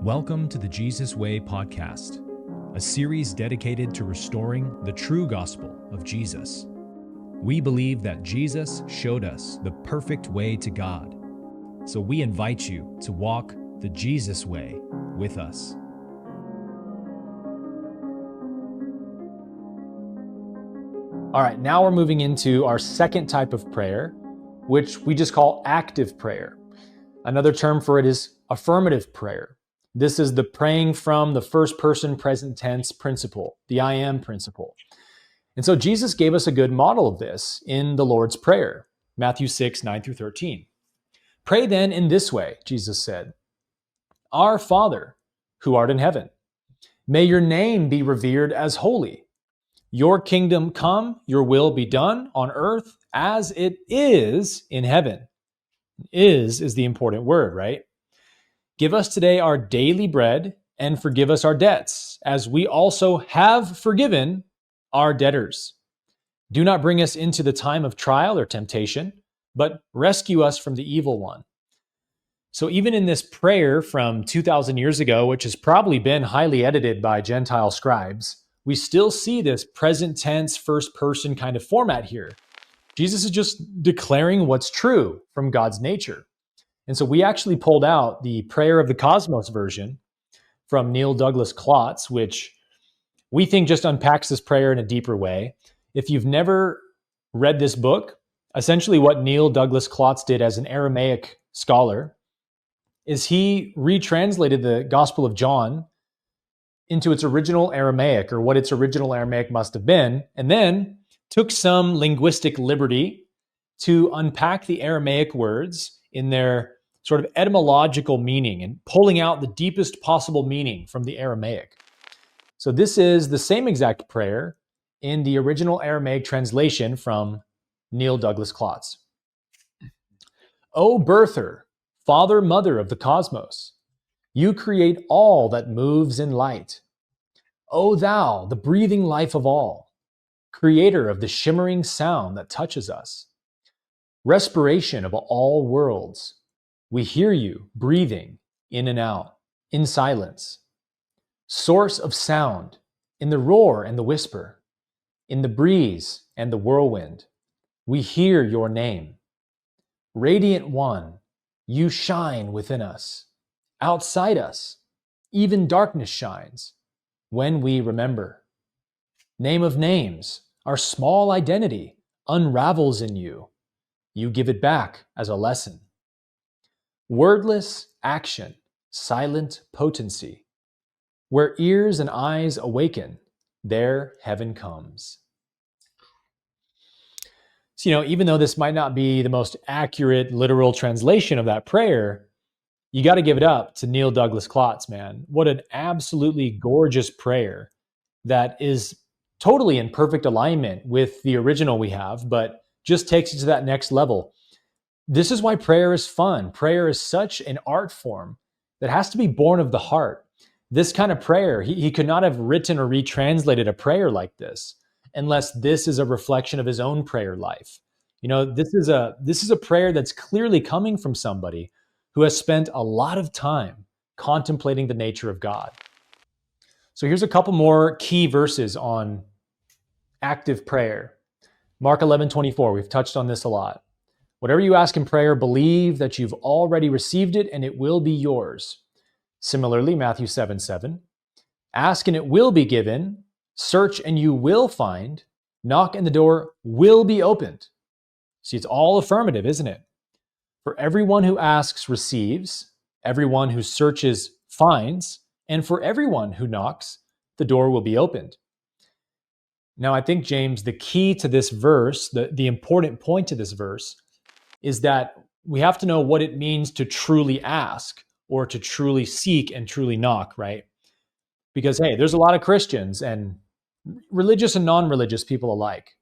Welcome to the Jesus Way podcast, a series dedicated to restoring the true gospel of Jesus. We believe that Jesus showed us the perfect way to God, so we invite you to walk the Jesus way with us. All right, now we're moving into our second type of prayer, which we just call active prayer. Another term for it is affirmative prayer. This is the praying from the first person present tense principle, the I am principle. And so Jesus gave us a good model of this in the Lord's Prayer, Matthew 6, 9 through 13. Pray then in this way, Jesus said, Our Father, who art in heaven, may your name be revered as holy. Your kingdom come, your will be done on earth as it is in heaven. Is the important word, right? Give us today our daily bread and forgive us our debts, as we also have forgiven our debtors. Do not bring us into the time of trial or temptation, but rescue us from the evil one. So even in this prayer from 2,000 years ago, which has probably been highly edited by Gentile scribes, we still see this present tense, first person kind of format here. Jesus is just declaring what's true from God's nature. And so we actually pulled out the Prayer of the Cosmos version from Neil Douglas Clots, which we think just unpacks this prayer in a deeper way. If you've never read this book, essentially what Neil Douglas Clots did as an Aramaic scholar is he retranslated the Gospel of John into its original Aramaic, or what its original Aramaic must have been, and then took some linguistic liberty to unpack the Aramaic words in their sort of etymological meaning and pulling out the deepest possible meaning from the Aramaic. So this is the same exact prayer in the original Aramaic translation from Neil Douglas Clots. O birther, father, mother of the cosmos, you create all that moves in light. O thou, the breathing life of all, creator of the shimmering sound that touches us, respiration of all worlds, we hear you breathing in and out, in silence. Source of sound, in the roar and the whisper, in the breeze and the whirlwind, we hear your name. Radiant one, you shine within us. Outside us, even darkness shines when we remember. Name of names, our small identity unravels in you. You give it back as a lesson. Wordless action, silent potency. Where ears and eyes awaken, there heaven comes. So, even though this might not be the most accurate, literal translation of that prayer, you got to give it up to Neil Douglas Clots, man. What an absolutely gorgeous prayer that is totally in perfect alignment with the original we have, but just takes it to that next level. This is why prayer is fun. Prayer is such an art form that has to be born of the heart. This kind of prayer, he could not have written or retranslated a prayer like this unless this is a reflection of his own prayer life. This is a prayer that's clearly coming from somebody who has spent a lot of time contemplating the nature of God. So here's a couple more key verses on active prayer. Mark 11:24, we've touched on this a lot. Whatever you ask in prayer, believe that you've already received it and it will be yours. Similarly, Matthew 7:7, ask and it will be given, search and you will find, knock and the door will be opened. See, it's all affirmative, isn't it? For everyone who asks receives, everyone who searches finds, and for everyone who knocks, the door will be opened. Now, I think, James, the key to this verse, the important point to this verse, is that we have to know what it means to truly ask or to truly seek and truly knock, right? Because, hey, there's a lot of Christians and religious and non-religious people alike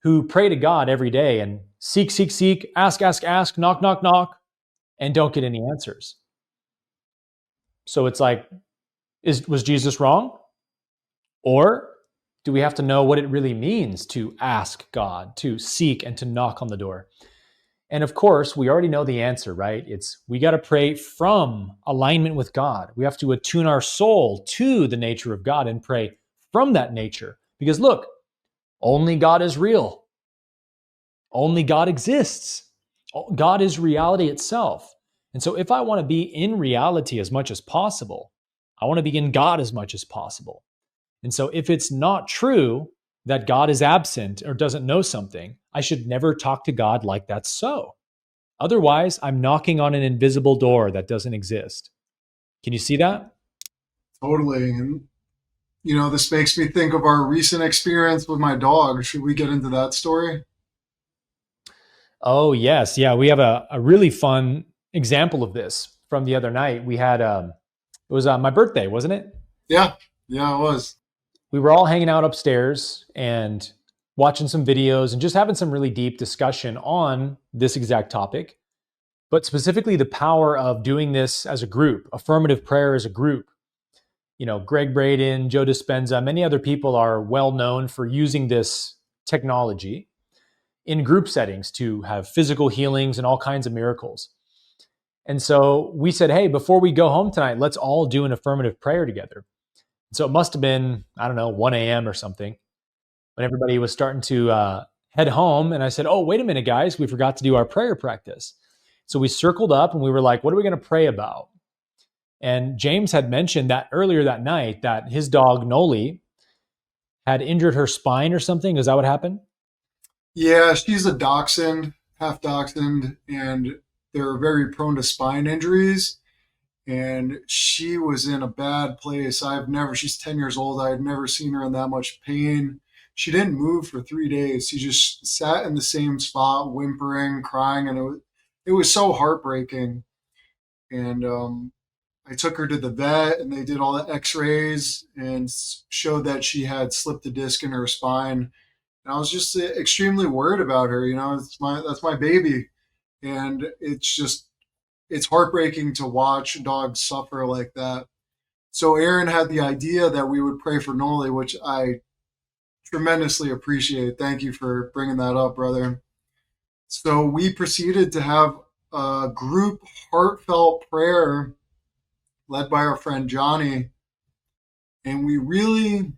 who pray to God every day and seek, ask, knock, knock, and don't get any answers. So it's like, was Jesus wrong? Or do we have to know what it really means to ask God, to seek and to knock on the door? And of course, we already know the answer, right? We got to pray from alignment with God. We have to attune our soul to the nature of God and pray from that nature. Because look, only God is real. Only God exists. God is reality itself. And so if I want to be in reality as much as possible, I want to be in God as much as possible. And so if it's not true that God is absent or doesn't know something, I should never talk to God like that's so. Otherwise, I'm knocking on an invisible door that doesn't exist. Can you see that? Totally. And, this makes me think of our recent experience with my dog. Should we get into that story? Oh, yes. Yeah, we have a really fun example of this from the other night. We had, it was my birthday, wasn't it? Yeah. Yeah, it was. We were all hanging out upstairs and watching some videos and just having some really deep discussion on this exact topic, but specifically the power of doing this as a group, affirmative prayer as a group. Greg Braden, Joe Dispenza, many other people are well known for using this technology in group settings to have physical healings and all kinds of miracles. And so we said, hey, before we go home tonight, let's all do an affirmative prayer together. So it must have been, I don't know, 1 a.m. or something when everybody was starting to head home. And I said, oh, wait a minute, guys, we forgot to do our prayer practice. So we circled up and we were like, what are we going to pray about? And James had mentioned that earlier that night that his dog, Noli, had injured her spine or something. Is that what happened? Yeah, she's a dachshund, half dachshund, and they're very prone to spine injuries. And she was in a bad place. She's 10 years old. I had never seen her in that much pain. She didn't move for 3 days. She just sat in the same spot, whimpering, crying, and it was so heartbreaking. And I took her to the vet, and they did all the X-rays and showed that she had slipped a disc in her spine. And I was just extremely worried about her. That's my baby, and it's heartbreaking to watch dogs suffer like that. So Aaron had the idea that we would pray for Noli, which I tremendously appreciate. Thank you for bringing that up, brother. So we proceeded to have a group heartfelt prayer led by our friend Johnny, and we really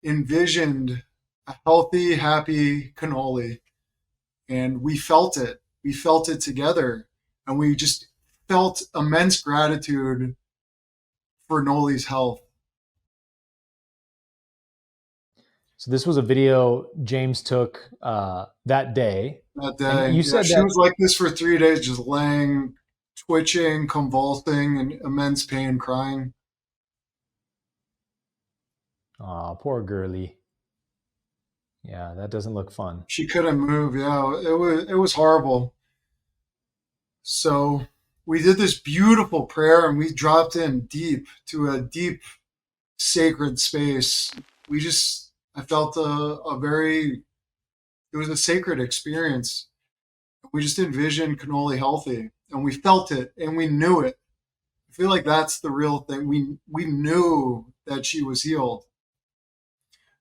envisioned a healthy, happy cannoli, and we felt it. We felt it together, and we just felt immense gratitude for Noli's health So this was a video James took that day. that And day. you Yeah, said she that, was like this for 3 days, just laying, twitching, convulsing, in immense pain, crying. oh, poor girly. Yeah, that doesn't look fun. She couldn't move. Yeah, it was horrible. So we did this beautiful prayer, and we dropped in deep to a deep sacred space. I felt a very, it was a sacred experience. We just envisioned cannoli healthy, and we felt it, and we knew it. I feel like that's the real thing. We knew that she was healed.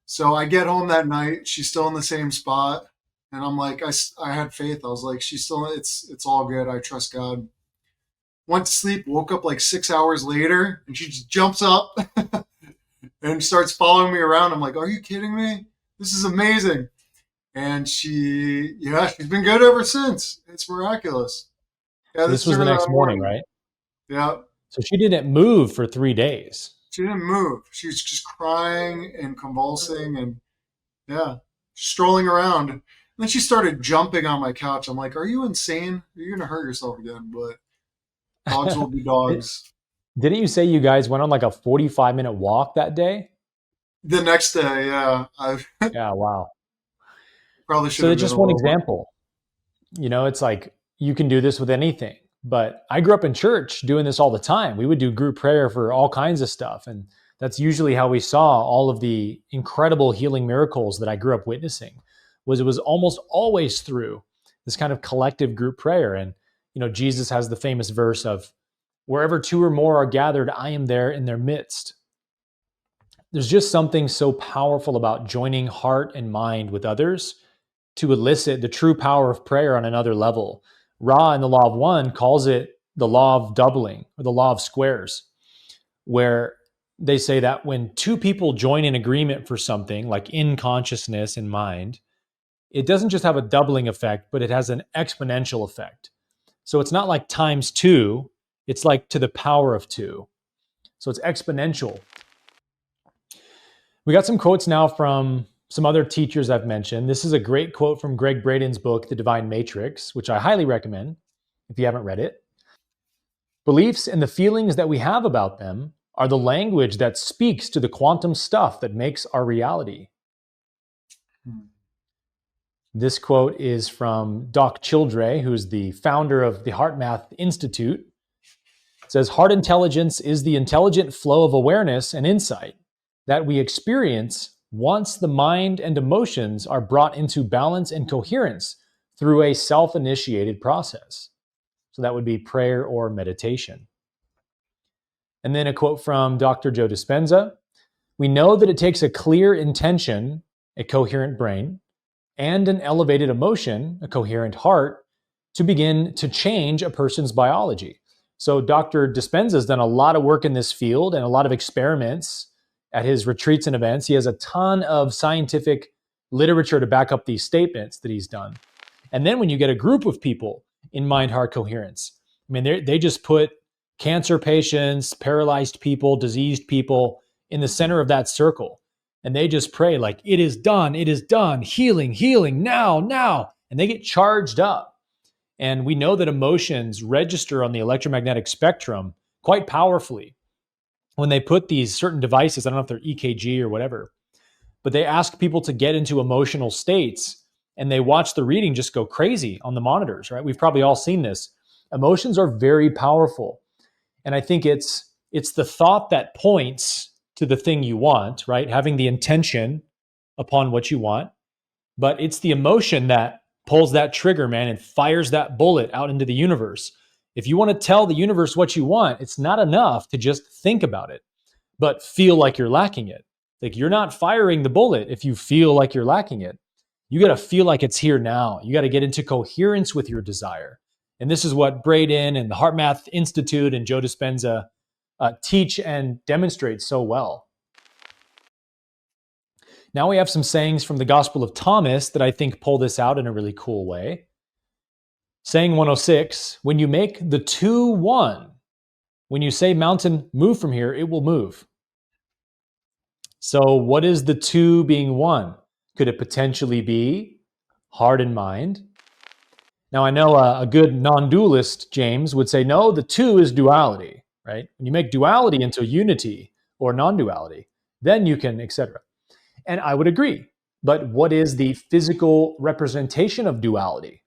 So I get home that night. She's still in the same spot, and I'm like, I had faith. I was like, she's still. It's all good. I trust God. Went to sleep. Woke up like 6 hours later, and she just jumps up and starts following me around. I'm like, are you kidding me? This is amazing. And she's been good ever since. It's miraculous. Yeah, So this this is was the her next morning, morning. right? Yeah, So she didn't move for 3 days. she didn't move. She was just crying and convulsing and yeah, strolling around. And then she started jumping on my couch. I'm like, are you insane? You're gonna hurt yourself again. But dogs will be dogs. Didn't you say you guys went on like a 45-minute walk that day? The next day, yeah, I Yeah, wow. probably should So have that's been just a one little more. example. It's like you can do this with anything. But I grew up in church doing this all the time. We would do group prayer for all kinds of stuff. And that's usually how we saw all of the incredible healing miracles that I grew up witnessing. Was it was almost always through this kind of collective group prayer. And Jesus has the famous verse of wherever two or more are gathered, I am there in their midst. There's just something so powerful about joining heart and mind with others to elicit the true power of prayer on another level. Ra in the Law of One calls it the law of doubling, or the law of squares, where they say that when two people join in agreement for something, like in consciousness and mind, it doesn't just have a doubling effect, but it has an exponential effect. So it's not like times two, it's like to the power of two. So it's exponential. We got some quotes now from some other teachers I've mentioned. This is a great quote from Greg Braden's book, The Divine Matrix, which I highly recommend if you haven't read it. Beliefs and the feelings that we have about them are the language that speaks to the quantum stuff that makes our reality. This quote is from Doc Childre, who's the founder of the Heart Math Institute. It says, heart intelligence is the intelligent flow of awareness and insight that we experience once the mind and emotions are brought into balance and coherence through a self-initiated process. So that would be prayer or meditation. And then a quote from Dr. Joe Dispenza. We know that it takes a clear intention, a coherent brain, and an elevated emotion, a coherent heart, to begin to change a person's biology. So Dr. Dispenza has done a lot of work in this field and a lot of experiments at his retreats and events. He has a ton of scientific literature to back up these statements that he's done. And then when you get a group of people in mind-heart coherence, I mean, they just put cancer patients, paralyzed people, diseased people in the center of that circle. And they just pray like, it is done, healing, healing, now. And they get charged up. And we know that emotions register on the electromagnetic spectrum quite powerfully. When they put these certain devices, I don't know if they're EKG or whatever, but they ask people to get into emotional states and they watch the reading just go crazy on the monitors, right? We've probably all seen this. Emotions are very powerful. And I think it's the thought that points to the thing you want, right? Having the intention upon what you want, but it's the emotion that pulls that trigger, man, and fires that bullet out into the universe. If you want to tell the universe what you want, it's not enough to just think about it, but feel like you're lacking it. Like you're not firing the bullet if you feel like you're lacking it. You got to feel like it's here now. You got to get into coherence with your desire. And this is what Braden and the Heart Math Institute and Joe Dispenza teach and demonstrate so well. Now we have some sayings from the Gospel of Thomas that I think pull this out in a really cool way. Saying 106, when you make the two one, when you say mountain, move from here, it will move. So what is the two being one? Could it potentially be heart and mind? Now I know a good non-dualist, James, would say, no, the two is duality, right? When you make duality into unity or non-duality, then you can, etc. And I would agree. But what is the physical representation of duality?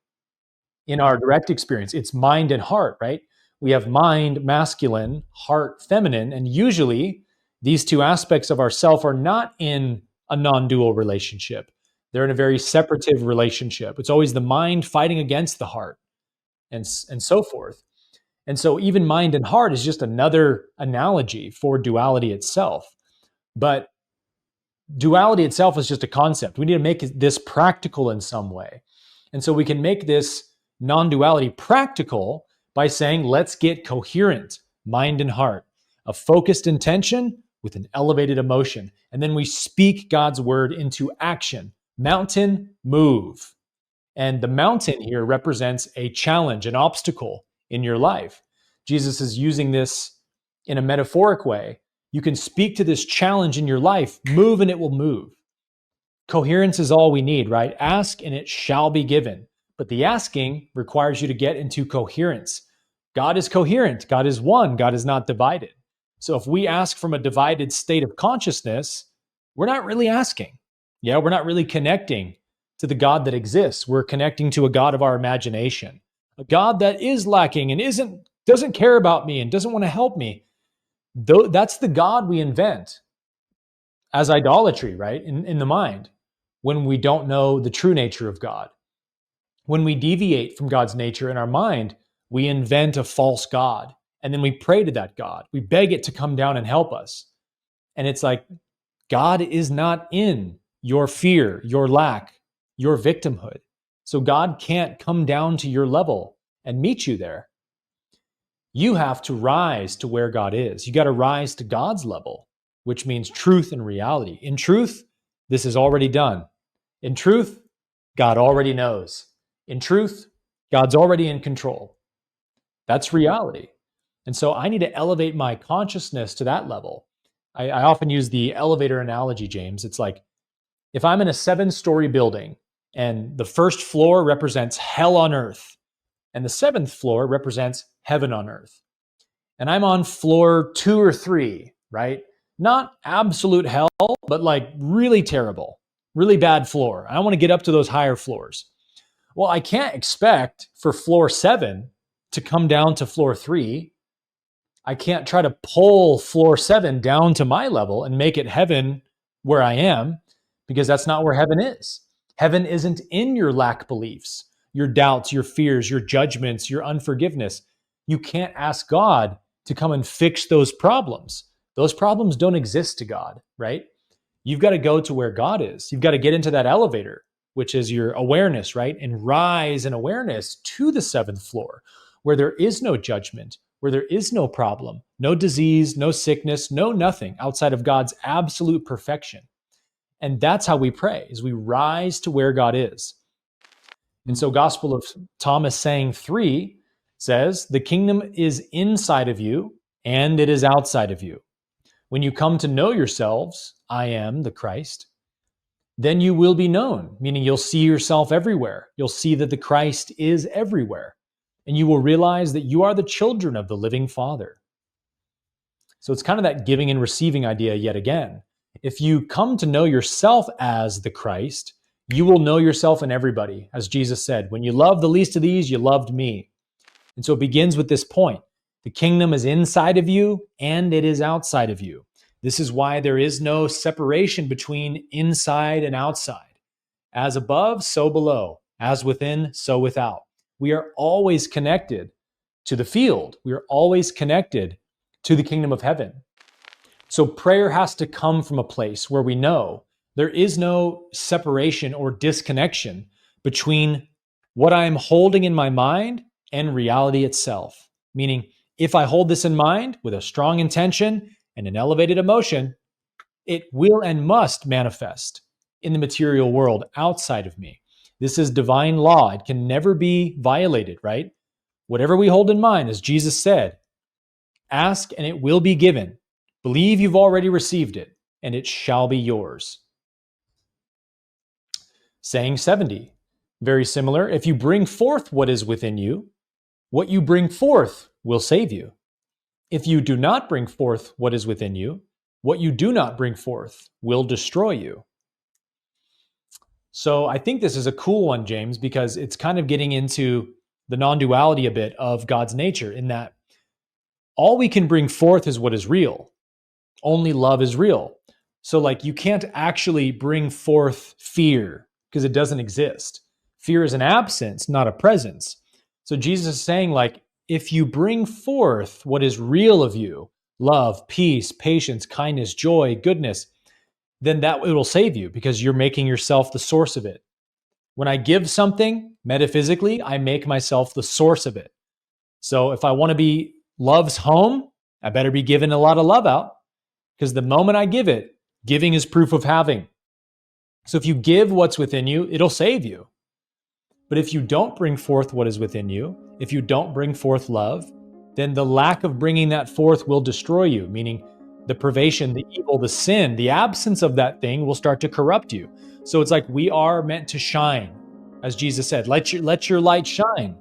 In our direct experience, it's mind and heart, right? We have mind masculine, heart feminine, and usually these two aspects of ourself are not in a non-dual relationship. They're in a very separative relationship. It's always the mind fighting against the heart and so forth. And so even mind and heart is just another analogy for duality itself. But duality itself is just a concept. We need to make this practical in some way. And so we can make this non-duality practical by saying, let's get coherent, mind and heart, a focused intention with an elevated emotion. And then we speak God's word into action. Mountain, move. And the mountain here represents a challenge, an obstacle in your life. Jesus is using this in a metaphoric way. You can speak to this challenge in your life, move and it will move. Coherence is all we need, right? Ask and it shall be given. But the asking requires you to get into coherence. God is coherent. God is one. God is not divided. So if we ask from a divided state of consciousness, we're not really asking. Yeah, we're not really connecting to the God that exists. We're connecting to a God of our imagination, a God that is lacking and doesn't care about me and doesn't want to help me. That's the God we invent as idolatry, right? In the mind, when we don't know the true nature of God. When we deviate from God's nature in our mind, we invent a false God. And then we pray to that God. We beg it to come down and help us. And it's like, God is not in your fear, your lack, your victimhood. So God can't come down to your level and meet you there. You have to rise to where God is. You got to rise to God's level, which means truth and reality. In truth, this is already done. In truth, God already knows. In truth, God's already in control. That's reality. And so I need to elevate my consciousness to that level. I often use the elevator analogy, James. It's like if I'm in a 7-story building and the first floor represents hell on earth and the 7th floor represents heaven on earth. And I'm on floor 2 or 3, right? Not absolute hell, but like really terrible, really bad floor. I want to get up to those higher floors. Well, I can't expect for floor 7 to come down to floor 3. I can't try to pull floor 7 down to my level and make it heaven where I am, because that's not where heaven is. Heaven isn't in your lack beliefs, your doubts, your fears, your judgments, your unforgiveness. You can't ask God to come and fix those problems. Those problems don't exist to God, right? You've got to go to where God is. You've got to get into that elevator, which is your awareness, right? And rise in awareness to the 7th floor, where there is no judgment, where there is no problem, no disease, no sickness, no nothing outside of God's absolute perfection. And that's how we pray, is we rise to where God is. And so Gospel of Thomas saying 3 says, the kingdom is inside of you and it is outside of you. When you come to know yourselves, I am the Christ, then you will be known, meaning you'll see yourself everywhere. You'll see that the Christ is everywhere. And you will realize that you are the children of the living Father. So it's kind of that giving and receiving idea yet again. If you come to know yourself as the Christ, you will know yourself in everybody. As Jesus said, when you love the least of these, you loved me. And so it begins with this point. The kingdom is inside of you and it is outside of you. This is why there is no separation between inside and outside. As above, so below. As within, so without. We are always connected to the field. We are always connected to the kingdom of heaven. So prayer has to come from a place where we know there is no separation or disconnection between what I am holding in my mind and reality itself. Meaning, if I hold this in mind with a strong intention and an elevated emotion, it will and must manifest in the material world outside of me. This is divine law. It can never be violated, right? Whatever we hold in mind, as Jesus said, ask and it will be given. Believe you've already received it, and it shall be yours. Saying 70, very similar. If you bring forth what is within you, what you bring forth will save you. If you do not bring forth what is within you, what you do not bring forth will destroy you. So I think this is a cool one, James, because it's kind of getting into the non-duality a bit of God's nature, in that all we can bring forth is what is real. Only love is real. So like you can't actually bring forth fear because it doesn't exist. Fear is an absence, not a presence. So Jesus is saying, like, if you bring forth what is real of you, love, peace, patience, kindness, joy, goodness, then that it will save you because you're making yourself the source of it. When I give something, metaphysically, I make myself the source of it. So if I want to be love's home, I better be giving a lot of love out, because the moment I give it, giving is proof of having. So if you give what's within you, it'll save you. But if you don't bring forth what is within you, if you don't bring forth love, then the lack of bringing that forth will destroy you, meaning the privation, the evil, the sin, the absence of that thing will start to corrupt you. So it's like we are meant to shine. As Jesus said, let your light shine.